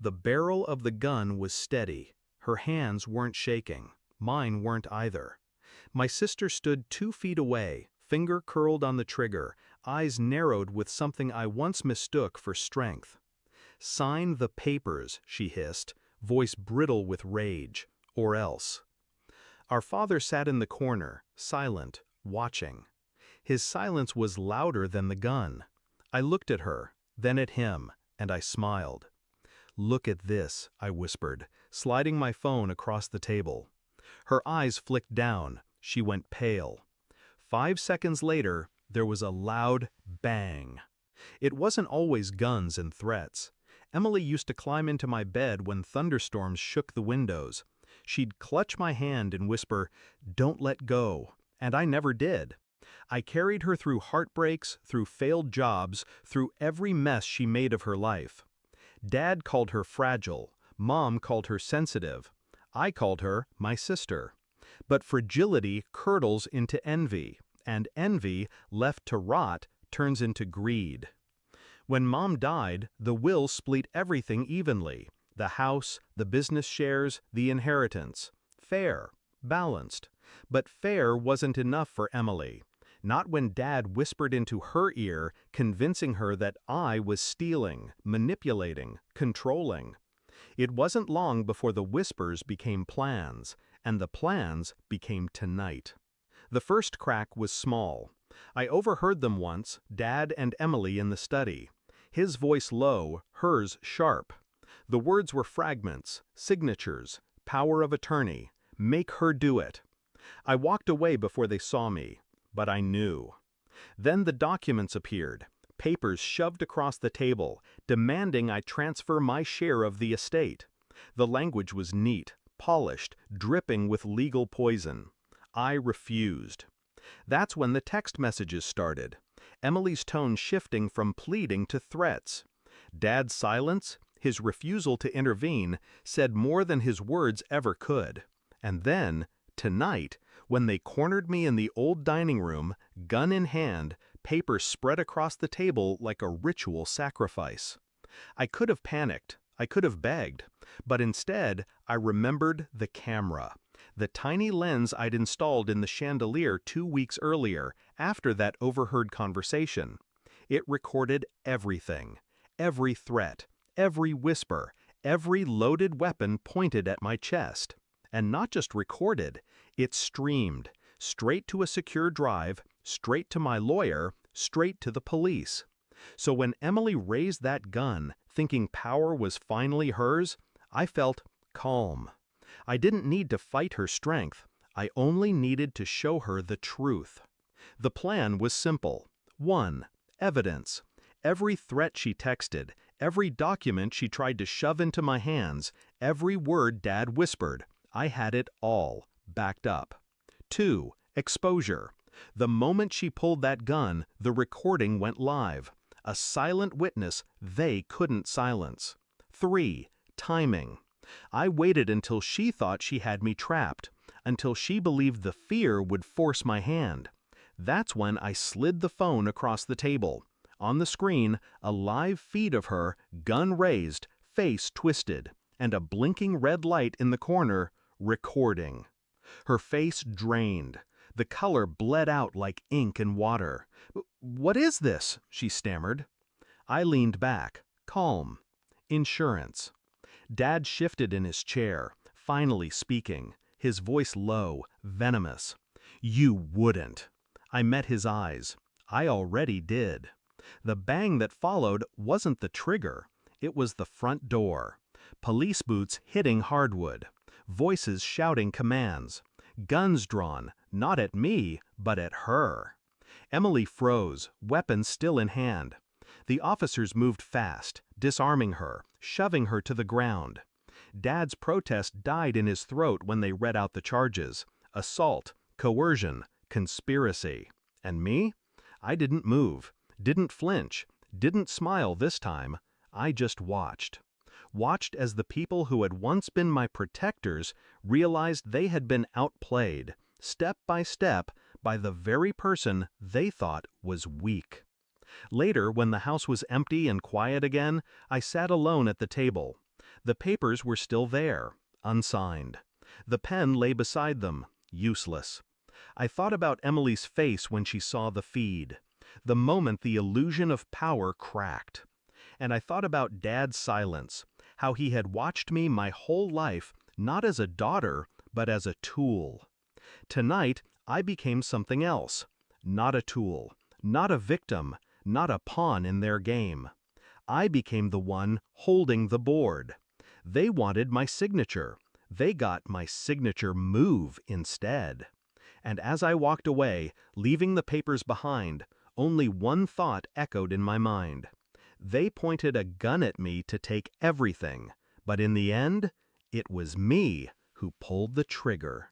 The barrel of the gun was steady. Her hands weren't shaking. Mine weren't either. My sister stood 2 feet away, finger curled on the trigger, eyes narrowed with something I once mistook for strength. "Sign the papers," she hissed, voice brittle with rage, "or else." Our father sat in the corner, silent, watching. His silence was louder than the gun. I looked at her, then at him, and I smiled. "Look at this," I whispered, sliding my phone across the table. Her eyes flicked down. She went pale. 5 seconds later, there was a loud bang. It wasn't always guns and threats. Emily used to climb into my bed when thunderstorms shook the windows. She'd clutch my hand and whisper, "Don't let go," and I never did. I carried her through heartbreaks, through failed jobs, through every mess she made of her life. Dad called her fragile, Mom called her sensitive. I called her my sister. But fragility curdles into envy, and envy, left to rot, turns into greed. When Mom died, the will split everything evenly: the house, the business shares, the inheritance. Fair, balanced. But fair wasn't enough for Emily. Not when Dad whispered into her ear, convincing her that I was stealing, manipulating, controlling. It wasn't long before the whispers became plans, and the plans became tonight. The first crack was small. I overheard them once, Dad and Emily in the study. His voice low, hers sharp. The words were fragments, signatures, power of attorney, make her do it. I walked away before they saw me, but I knew. Then the documents appeared, papers shoved across the table, demanding I transfer my share of the estate. The language was neat, polished, dripping with legal poison. I refused. That's when the text messages started. Emily's tone shifting from pleading to threats. Dad's silence, his refusal to intervene, said more than his words ever could. And then, tonight, when they cornered me in the old dining room, gun in hand, papers spread across the table like a ritual sacrifice. I could have panicked, I could have begged, but instead I remembered the camera. The tiny lens I'd installed in the chandelier 2 weeks earlier, after that overheard conversation. It recorded everything, every threat, every whisper, every loaded weapon pointed at my chest. And not just recorded, it streamed, straight to a secure drive, straight to my lawyer, straight to the police. So when Emily raised that gun, thinking power was finally hers, I felt calm. I didn't need to fight her strength. I only needed to show her the truth. The plan was simple. 1. Evidence. Every threat she texted, every document she tried to shove into my hands, every word Dad whispered, I had it all, backed up. 2. Exposure. The moment she pulled that gun, the recording went live. A silent witness they couldn't silence. 3. Timing. I waited until she thought she had me trapped, until she believed the fear would force my hand. That's when I slid the phone across the table. On the screen, a live feed of her, gun raised, face twisted, and a blinking red light in the corner, recording. Her face drained. The color bled out like ink and water. "What is this?" she stammered. I leaned back, calm. Insurance. Dad shifted in his chair, finally speaking, his voice low, venomous. "You wouldn't." I met his eyes. I already did. The bang that followed wasn't the trigger. It was the front door. Police boots hitting hardwood. Voices shouting commands. Guns drawn, not at me, but at her. Emily froze, weapon still in hand. The officers moved fast, disarming her, shoving her to the ground. Dad's protest died in his throat when they read out the charges. Assault, coercion, conspiracy. And me? I didn't move, didn't flinch, didn't smile this time. I just watched. Watched as the people who had once been my protectors realized they had been outplayed, step by step, by the very person they thought was weak. Later, when the house was empty and quiet again, I sat alone at the table. The papers were still there, unsigned. The pen lay beside them, useless. I thought about Emily's face when she saw the feed, the moment the illusion of power cracked. And I thought about Dad's silence, how he had watched me my whole life, not as a daughter, but as a tool. Tonight, I became something else. Not a tool, not a victim, not a pawn in their game. I became the one holding the board. They wanted my signature. They got my signature move instead. And as I walked away, leaving the papers behind, only one thought echoed in my mind. They pointed a gun at me to take everything, but in the end, it was me who pulled the trigger.